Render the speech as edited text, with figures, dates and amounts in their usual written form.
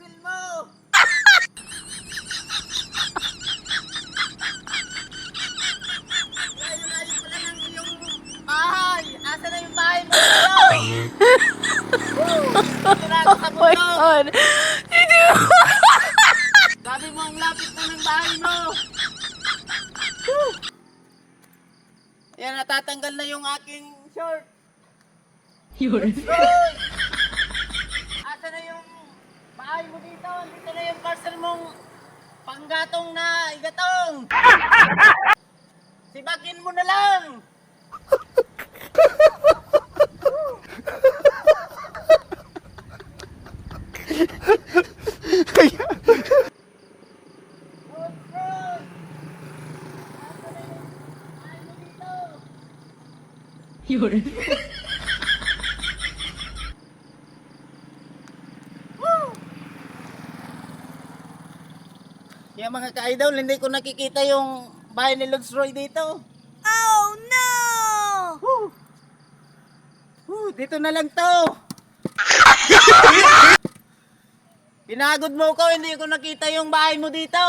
parcel mo! Layo-layo pala ng iyong bahay! Asa na yung bahay mo dito? Dito na ako sa Oh my bundok! God! Hindi mo... Sabi mo ang lapit na ng bahay mo! Yan, natatanggal na yung aking short! Yun. Hoy! Asa na yung bahay mo dito? Dito na yung parcel mong panggatong na igatong! Sibakin mo na lang! Hoy, hoy! Asa na yung bahay mo dito? Yun. Kaya mga ka-idol, hindi ko nakikita yung bahay ni Lods Roy dito. Oh no! Dito na lang to. Pinagod mo ko, hindi ko nakita yung bahay mo dito.